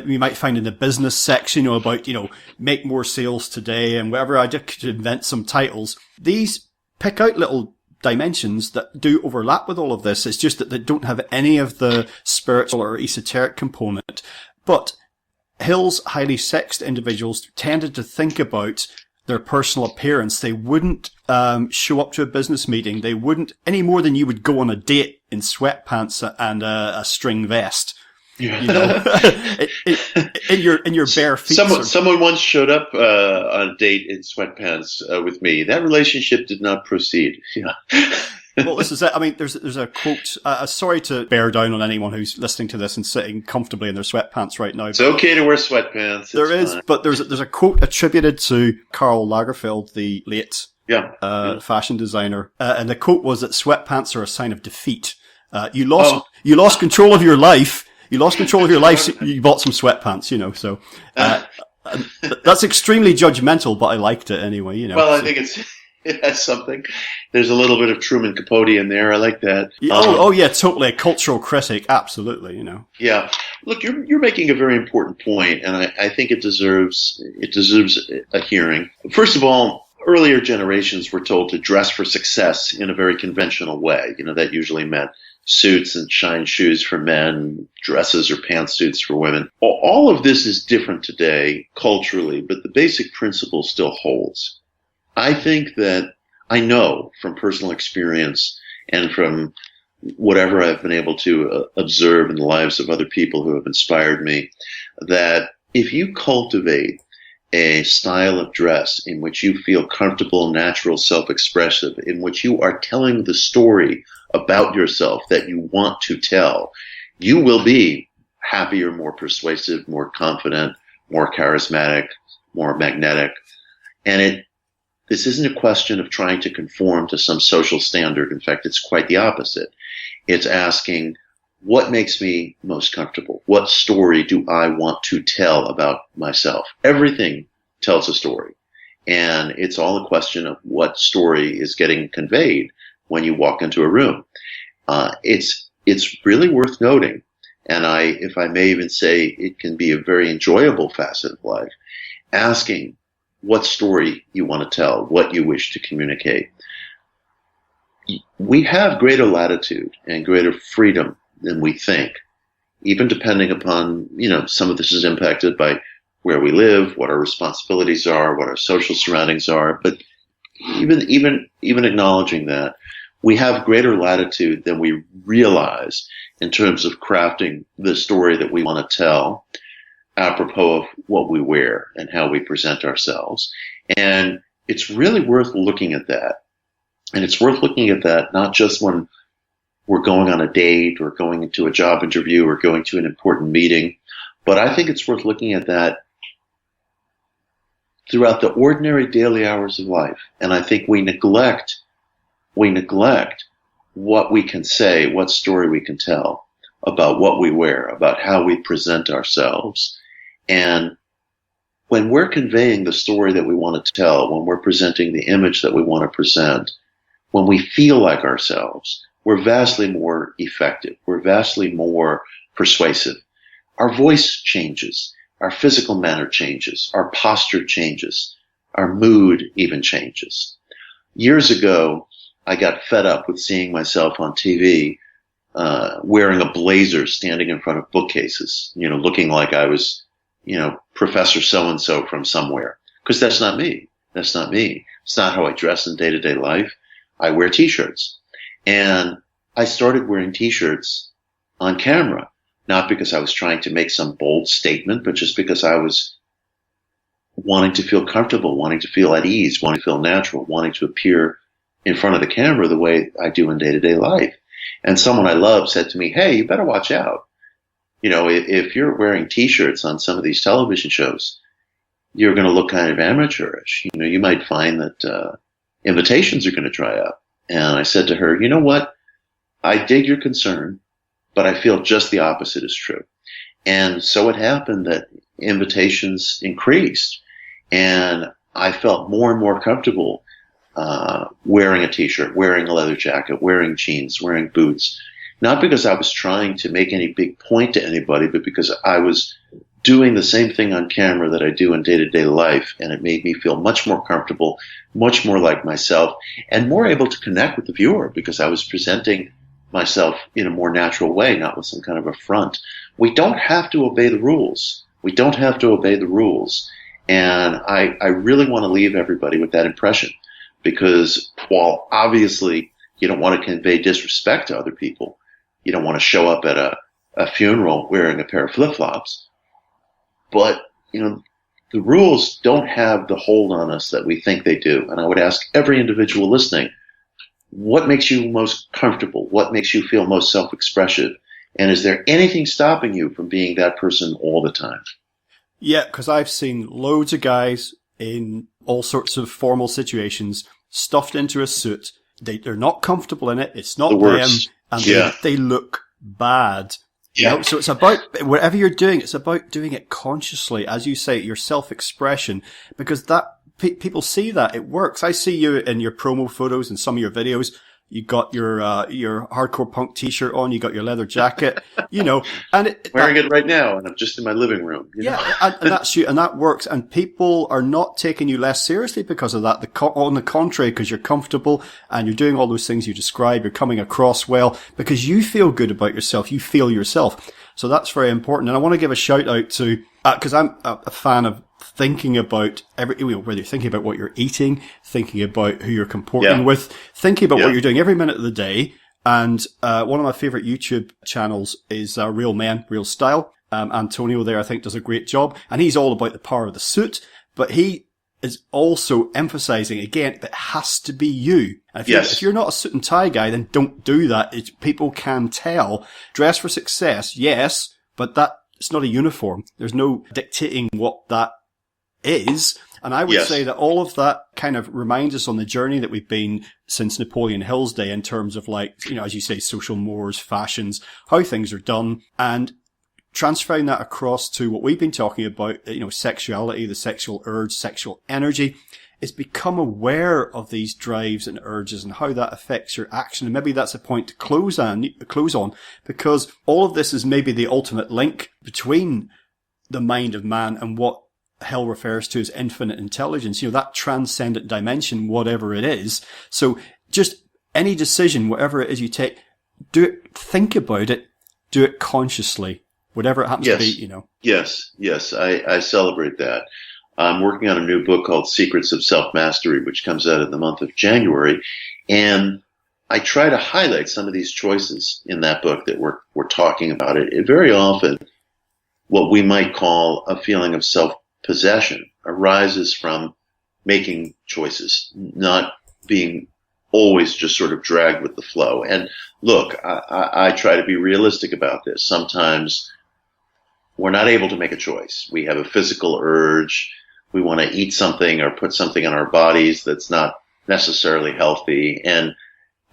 we might find in the business section, about, make more sales today and whatever. I just could invent some titles. These pick out little dimensions that do overlap with all of this. It's just that they don't have any of the spiritual or esoteric component. But Hill's highly sexed individuals tended to think about their personal appearance. They wouldn't show up to a business meeting. They wouldn't, any more than you would go on a date in sweatpants and a string vest. Yeah. You know, in your bare feet. Someone once showed up on a date in sweatpants with me. That relationship did not proceed. Yeah. Well, this is it. I mean, there's a quote. Sorry to bear down on anyone who's listening to this and sitting comfortably in their sweatpants right now. It's okay to wear sweatpants. There is, fine. But there's a quote attributed to Karl Lagerfeld, the late fashion designer, and the quote was that sweatpants are a sign of defeat. You lost control of your life. You lost control of your life. So you bought some sweatpants, you know. So that's extremely judgmental, but I liked it anyway. You know. Well, I think it has something. There's a little bit of Truman Capote in there. I like that. Yeah, totally. A cultural critic. Absolutely, you know. Yeah. Look, you're making a very important point, and I think it deserves a hearing. First of all, earlier generations were told to dress for success in a very conventional way. You know, that usually meant suits and shine shoes for men, dresses or pantsuits for women. All of this is different today culturally, but the basic principle still holds. I think that I know from personal experience and from whatever I've been able to observe in the lives of other people who have inspired me, that if you cultivate a style of dress in which you feel comfortable, natural, self-expressive, in which you are telling the story about yourself that you want to tell, you will be happier, more persuasive, more confident, more charismatic, more magnetic. And this isn't a question of trying to conform to some social standard. In fact, it's quite the opposite. It's asking, what makes me most comfortable? What story do I want to tell about myself? Everything tells a story. And it's all a question of what story is getting conveyed when you walk into a room. It's really worth noting. And if I may even say, it can be a very enjoyable facet of life, asking what story you want to tell, what you wish to communicate. We have greater latitude and greater freedom than we think, even depending upon, some of this is impacted by where we live, what our responsibilities are, what our social surroundings are. But even acknowledging that, we have greater latitude than we realize in terms of crafting the story that we want to tell, apropos of what we wear and how we present ourselves. And it's really worth looking at that. And it's worth looking at that not just when we're going on a date or going into a job interview or going to an important meeting, but I think it's worth looking at that throughout the ordinary daily hours of life. And I think we neglect what we can say, what story we can tell about what we wear, about how we present ourselves. And when we're conveying the story that we want to tell, when we're presenting the image that we want to present, when we feel like ourselves, we're vastly more effective. We're vastly more persuasive. Our voice changes. Our physical manner changes. Our posture changes. Our mood even changes. Years ago, I got fed up with seeing myself on TV wearing a blazer standing in front of bookcases, looking like I was, Professor so-and-so from somewhere. Because that's not me. That's not me. It's not how I dress in day-to-day life. I wear T-shirts. And I started wearing T-shirts on camera, not because I was trying to make some bold statement, but just because I was wanting to feel comfortable, wanting to feel at ease, wanting to feel natural, wanting to appear in front of the camera the way I do in day-to-day life. And someone I love said to me, hey, you better watch out. If you're wearing T-shirts on some of these television shows, you're going to look kind of amateurish. You might find that invitations are going to dry up. And I said to her, you know what? I dig your concern, but I feel just the opposite is true. And so it happened that invitations increased, and I felt more and more comfortable wearing a T-shirt, wearing a leather jacket, wearing jeans, wearing boots. Not because I was trying to make any big point to anybody, but because I was doing the same thing on camera that I do in day-to-day life, and it made me feel much more comfortable, much more like myself, and more able to connect with the viewer because I was presenting myself in a more natural way, not with some kind of a front. We don't have to obey the rules. We don't have to obey the rules. And I really want to leave everybody with that impression, because while obviously you don't want to convey disrespect to other people, you don't want to show up at a funeral wearing a pair of flip-flops, but, the rules don't have the hold on us that we think they do. And I would ask every individual listening, what makes you most comfortable? What makes you feel most self-expressive? And is there anything stopping you from being that person all the time? Yeah, because I've seen loads of guys in all sorts of formal situations stuffed into a suit. They're not comfortable in it. It's not them. And they look bad. Yeah. So it's about, whatever you're doing, it's about doing it consciously, as you say, your self-expression, because that, people see that, it works. I see you in your promo photos and some of your videos. You got your hardcore punk t-shirt on, you got your leather jacket, and wearing it right now, and I'm just in my living room. And that's you, and that works. And people are not taking you less seriously because of that. On the contrary, because you're comfortable and you're doing all those things you describe, you're coming across well because you feel good about yourself. You feel yourself. So that's very important. And I want to give a shout out to, because I'm a fan of thinking about whether you're thinking about what you're eating, thinking about who you're comporting with, thinking about what you're doing every minute of the day. And one of my favorite YouTube channels is Real Men, Real Style. Antonio there, I think, does a great job. And he's all about the power of the suit, but he is also emphasizing, again, that it has to be you. And if you're not a suit and tie guy, then don't do that. People can tell. Dress for success, yes, but it's not a uniform. There's no dictating what that is. And I would say that all of that kind of reminds us on the journey that we've been since Napoleon Hill's day in terms of, like, as you say, social mores, fashions, how things are done, and transferring that across to what we've been talking about, sexuality, the sexual urge, sexual energy, is become aware of these drives and urges and how that affects your action. And maybe that's a point to close on, because all of this is maybe the ultimate link between the mind of man and what Hill refers to as infinite intelligence, that transcendent dimension, whatever it is. So just any decision, whatever it is you take, think about it, do it consciously, whatever it happens to be, Yes, I celebrate that. I'm working on a new book called Secrets of Self-Mastery, which comes out in the month of January. And I try to highlight some of these choices in that book that we're talking about. It very often, what we might call a feeling of self-possession arises from making choices, not being always just sort of dragged with the flow. And look, I try to be realistic about this. Sometimes we're not able to make a choice. We have a physical urge. We want to eat something or put something in our bodies that's not necessarily healthy. And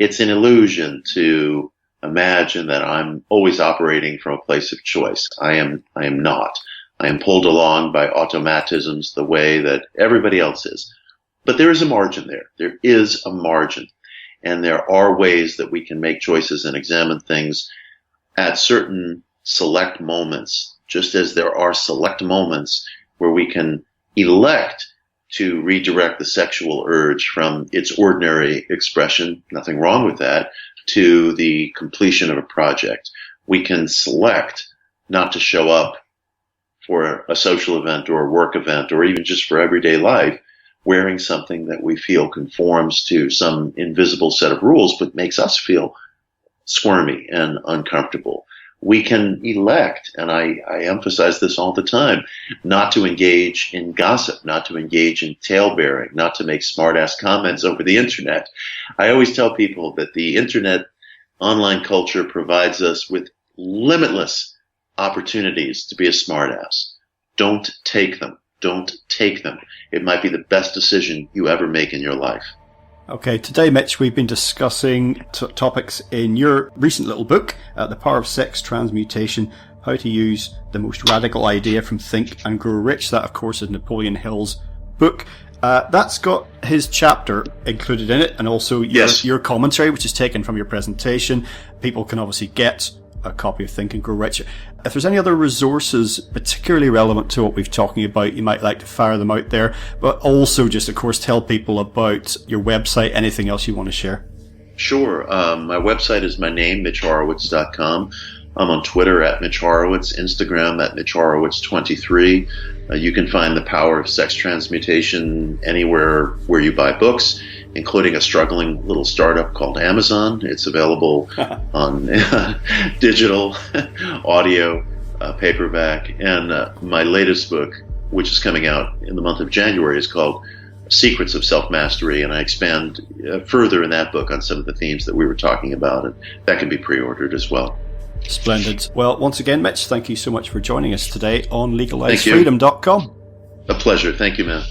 it's an illusion to imagine that I'm always operating from a place of choice. I am not. I am pulled along by automatisms the way that everybody else is. But there is a margin there. There is a margin. And there are ways that we can make choices and examine things at certain select moments, just as there are select moments where we can elect to redirect the sexual urge from its ordinary expression, nothing wrong with that, to the completion of a project. We can select not to show up for a social event or a work event or even just for everyday life wearing something that we feel conforms to some invisible set of rules but makes us feel squirmy and uncomfortable. We can elect, and I emphasize this all the time, not to engage in gossip, not to engage in tale-bearing, not to make smart-ass comments over the internet. I always tell people that the internet online culture provides us with limitless opportunities to be a smart-ass. Don't take them. Don't take them. It might be the best decision you ever make in your life. Okay, today, Mitch, we've been discussing topics in your recent little book, The Power of Sex Transmutation, how to use the most radical idea from Think and Grow Rich. That, of course, is Napoleon Hill's book. That's got his chapter included in it, and also your commentary, which is taken from your presentation. People can obviously get a copy of Think and Grow Rich. If there's any other resources particularly relevant to what we've talking about, you might like to fire them out there, but also just, of course, tell people about your website, anything else you want to share. Sure. My website is my name, MitchHorowitz.com. I'm on Twitter at Mitch Horowitz, Instagram at Mitch Horowitz 23. You can find The Power of Sex Transmutation anywhere where you buy books, including a struggling little startup called Amazon. It's available on digital, audio, paperback, and my latest book, which is coming out in the month of January, is called Secrets of Self-Mastery, and I expand further in that book on some of the themes that we were talking about, and that can be pre-ordered as well. Splendid. Well, once again, Mitch, thank you so much for joining us today on LegalizeFreedom.com. A pleasure. Thank you, man.